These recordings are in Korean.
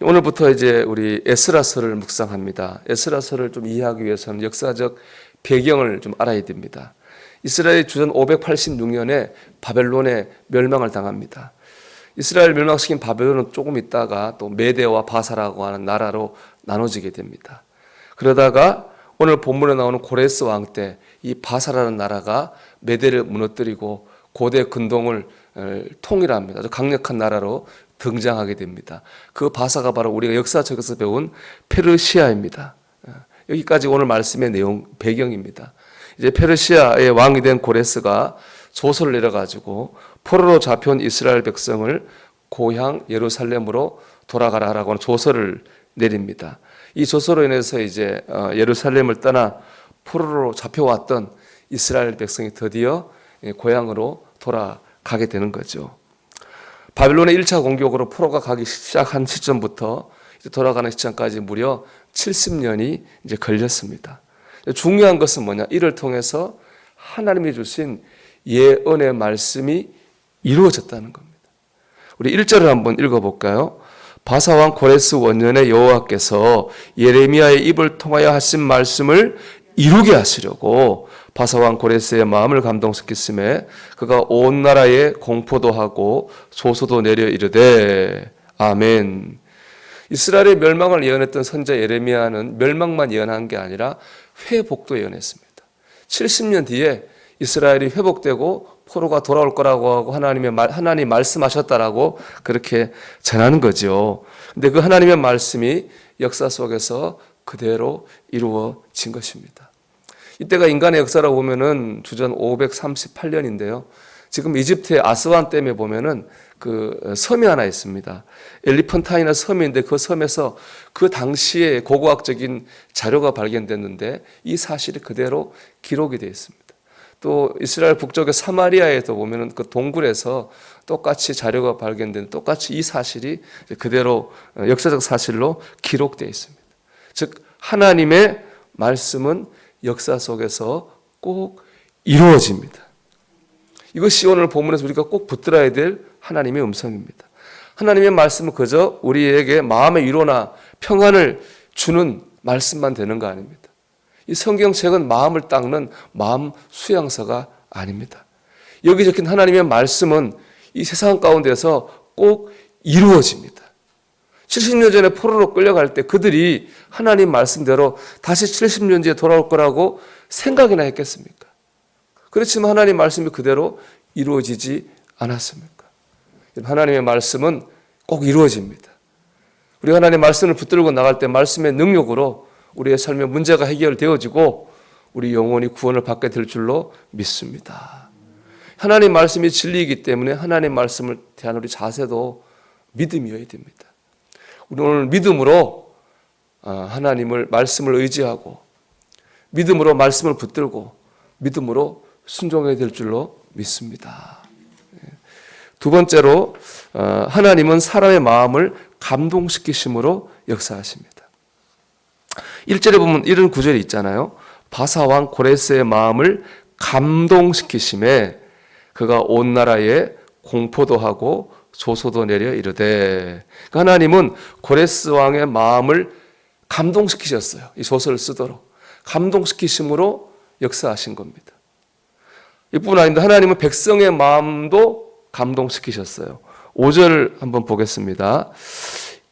오늘부터 이제 우리 에스라서를 묵상합니다. 에스라서를 좀 이해하기 위해서는 역사적 배경을 좀 알아야 됩니다. 이스라엘이 주전 586년에 바벨론에 멸망을 당합니다. 이스라엘 멸망시킨 바벨론은 조금 있다가 또 메대와 바사라고 하는 나라로 나눠지게 됩니다. 그러다가 오늘 본문에 나오는 고레스 왕 때 이 바사라는 나라가 메대를 무너뜨리고 고대 근동을 통일합니다. 아주 강력한 나라로 등장하게 됩니다. 그 바사가 바로 우리가 역사책에서 배운 페르시아입니다. 여기까지 오늘 말씀의 내용 배경입니다. 이제 페르시아의 왕이 된 고레스가 조서를 내려가지고 포로로 잡혀온 이스라엘 백성을 고향 예루살렘으로 돌아가라라고 하는 조서를 내립니다. 이 조서로 인해서 이제 예루살렘을 떠나 포로로 잡혀왔던 이스라엘 백성이 드디어 고향으로 돌아가게 되는 거죠. 바벨론의 1차 공격으로 포로가 가기 시작한 시점부터 돌아가는 시점까지 무려 70년이 이제 걸렸습니다. 중요한 것은 뭐냐? 이를 통해서 하나님이 주신 예언의 말씀이 이루어졌다는 겁니다. 우리 1절을 한번 읽어볼까요? 바사왕 고레스 원년에 여호와께서 예레미야의 입을 통하여 하신 말씀을 이루게 하시려고 바사왕 고레스의 마음을 감동시켰음에 그가 온 나라에 공포도 하고 조소도 내려 이르되 아멘. 이스라엘의 멸망을 예언했던 선자 예레미야는 멸망만 예언한 게 아니라 회복도 예언했습니다. 70년 뒤에 이스라엘이 회복되고 포로가 돌아올 거라고 하고 하나님 말씀하셨다라고 그렇게 전하는 거죠. 근데 그 하나님의 말씀이 역사 속에서 그대로 이루어진 것입니다. 이때가 인간의 역사라고 보면은 주전 538년인데요. 지금 이집트의 아스완 댐에 보면은 그 섬이 하나 있습니다. 엘리펀타이나 섬인데 그 섬에서 그 당시에 고고학적인 자료가 발견됐는데 이 사실이 그대로 기록이 되어 있습니다. 또 이스라엘 북쪽의 사마리아에도 보면은 그 동굴에서 똑같이 자료가 발견된 똑같이 이 사실이 그대로 역사적 사실로 기록되어 있습니다. 즉 하나님의 말씀은 역사 속에서 꼭 이루어집니다. 이것이 오늘 본문에서 우리가 꼭 붙들어야 될 하나님의 음성입니다. 하나님의 말씀은 그저 우리에게 마음의 위로나 평안을 주는 말씀만 되는 거 아닙니다. 이 성경책은 마음을 닦는 마음 수양서가 아닙니다. 여기 적힌 하나님의 말씀은 이 세상 가운데서 꼭 이루어집니다. 70년 전에 포로로 끌려갈 때 그들이 하나님 말씀대로 다시 70년 뒤에 돌아올 거라고 생각이나 했겠습니까? 그렇지만 하나님 말씀이 그대로 이루어지지 않았습니까? 하나님의 말씀은 꼭 이루어집니다. 우리가 하나님의 말씀을 붙들고 나갈 때 말씀의 능력으로 우리의 삶의 문제가 해결되어지고 우리 영혼이 구원을 받게 될 줄로 믿습니다. 하나님 말씀이 진리이기 때문에 하나님 말씀을 대한 우리 자세도 믿음이어야 됩니다. 우리 오늘 믿음으로 하나님을 말씀을 의지하고 믿음으로 말씀을 붙들고 믿음으로 순종해야 될 줄로 믿습니다. 두 번째로 하나님은 사람의 마음을 감동시키심으로 역사하십니다. 1절에 보면 이런 구절이 있잖아요. 바사왕 고레스의 마음을 감동시키심에 그가 온 나라에 공포도 하고 조소도 내려 이르되 하나님은 고레스 왕의 마음을 감동시키셨어요. 이 조서를 쓰도록 감동시키심으로 역사하신 겁니다. 이뿐 아닌데 하나님은 백성의 마음도 감동시키셨어요. 5절 한번 보겠습니다.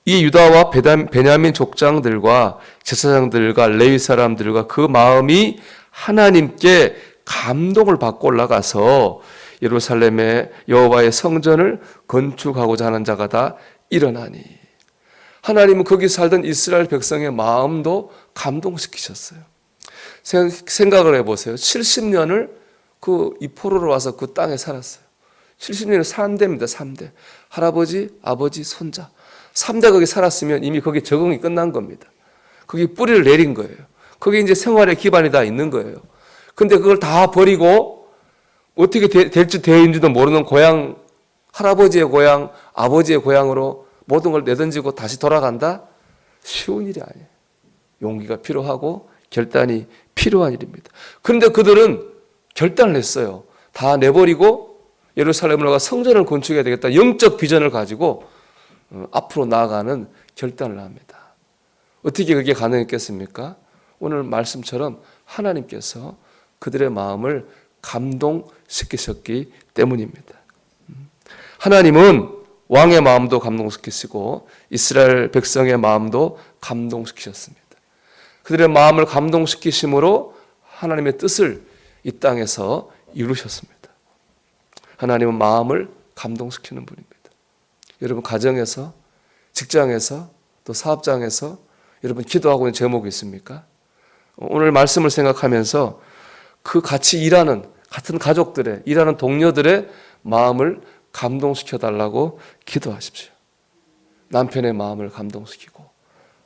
이 유다와 베냐민 족장들과 제사장들과 레위 사람들과 그 마음이 하나님께 감동을 받고 올라가서 예루살렘의 여호와의 성전을 건축하고자 하는 자가 다 일어나니 하나님은 거기 살던 이스라엘 백성의 마음도 감동시키셨어요. 생각을 해보세요. 70년을 이 포로로 와서 그 땅에 살았어요. 70년을 3대입니다. 3대. 할아버지, 아버지, 손자. 3대 거기 살았으면 이미 거기 적응이 끝난 겁니다. 거기 뿌리를 내린 거예요. 거기 이제 생활의 기반이 다 있는 거예요. 근데 그걸 다 버리고 어떻게 될지 되어 있는지도 모르는 고향, 할아버지의 고향, 아버지의 고향으로 모든 걸 내던지고 다시 돌아간다? 쉬운 일이 아니에요. 용기가 필요하고 결단이 필요한 일입니다. 그런데 그들은 결단을 했어요. 다 내버리고 예루살렘으로 가 성전을 건축해야 되겠다. 영적 비전을 가지고 앞으로 나아가는 결단을 합니다. 어떻게 그게 가능했겠습니까? 오늘 말씀처럼 하나님께서 그들의 마음을 감동시키셨기 때문입니다. 하나님은 왕의 마음도 감동시키시고 이스라엘 백성의 마음도 감동시키셨습니다. 그들의 마음을 감동시키심으로 하나님의 뜻을 이 땅에서 이루셨습니다. 하나님은 마음을 감동시키는 분입니다. 여러분 가정에서, 직장에서, 또 사업장에서 여러분 기도하고 있는 제목이 있습니까? 오늘 말씀을 생각하면서 그 같이 일하는 같은 가족들의, 일하는 동료들의 마음을 감동시켜 달라고 기도하십시오. 남편의 마음을 감동시키고,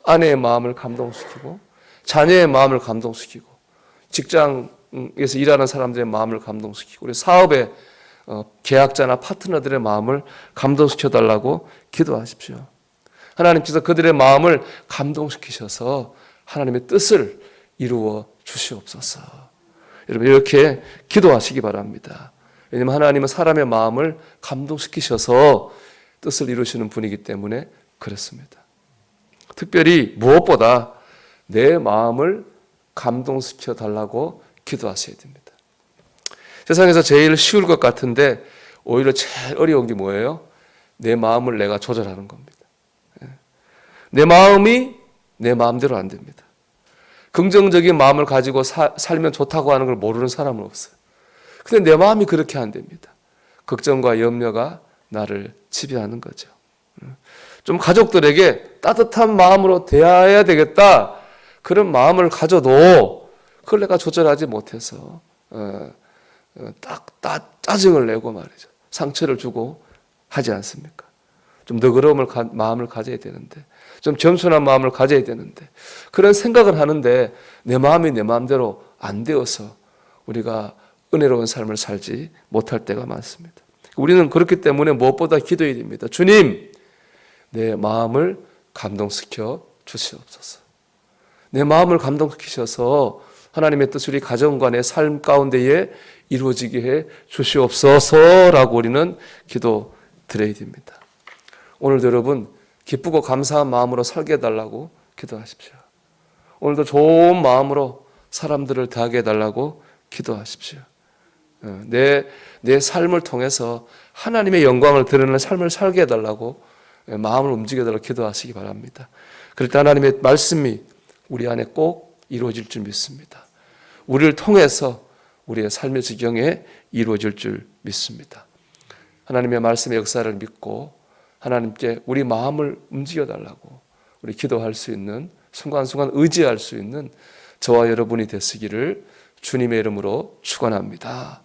아내의 마음을 감동시키고, 자녀의 마음을 감동시키고, 직장에서 일하는 사람들의 마음을 감동시키고, 우리 사업의 계약자나 파트너들의 마음을 감동시켜 달라고 기도하십시오. 하나님께서 그들의 마음을 감동시키셔서 하나님의 뜻을 이루어 주시옵소서. 여러분 이렇게 기도하시기 바랍니다. 왜냐하면 하나님은 사람의 마음을 감동시키셔서 뜻을 이루시는 분이기 때문에 그렇습니다. 특별히 무엇보다 내 마음을 감동시켜 달라고 기도하셔야 됩니다. 세상에서 제일 쉬울 것 같은데 오히려 제일 어려운 게 뭐예요? 내 마음을 내가 조절하는 겁니다. 내 마음이 내 마음대로 안 됩니다. 긍정적인 마음을 가지고 살면 좋다고 하는 걸 모르는 사람은 없어요. 근데 내 마음이 그렇게 안 됩니다. 걱정과 염려가 나를 지배하는 거죠. 좀 가족들에게 따뜻한 마음으로 대해야 되겠다. 그런 마음을 가져도 그걸 내가 조절하지 못해서 짜증을 내고 말이죠. 상처를 주고 하지 않습니까? 좀 너그러운 마음을 가져야 되는데, 좀 겸손한 마음을 가져야 되는데, 그런 생각을 하는데 내 마음이 내 마음대로 안 되어서 우리가 은혜로운 삶을 살지 못할 때가 많습니다. 우리는 그렇기 때문에 무엇보다 기도해야 됩니다. 주님, 내 마음을 감동시켜 주시옵소서. 내 마음을 감동시키셔서 하나님의 뜻 우리 가정과 내 삶 가운데에 이루어지게 해 주시옵소서라고 우리는 기도 드려야 됩니다. 오늘도 여러분 기쁘고 감사한 마음으로 살게 해달라고 기도하십시오. 오늘도 좋은 마음으로 사람들을 대하게 해달라고 기도하십시오. 내 삶을 통해서 하나님의 영광을 드러내는 삶을 살게 해달라고 마음을 움직여달라고 기도하시기 바랍니다. 그럴 때 하나님의 말씀이 우리 안에 꼭 이루어질 줄 믿습니다. 우리를 통해서 우리의 삶의 지경에 이루어질 줄 믿습니다. 하나님의 말씀의 역사를 믿고 하나님께 우리 마음을 움직여달라고 우리 기도할 수 있는 순간순간 의지할 수 있는 저와 여러분이 되시기를 주님의 이름으로 축원합니다.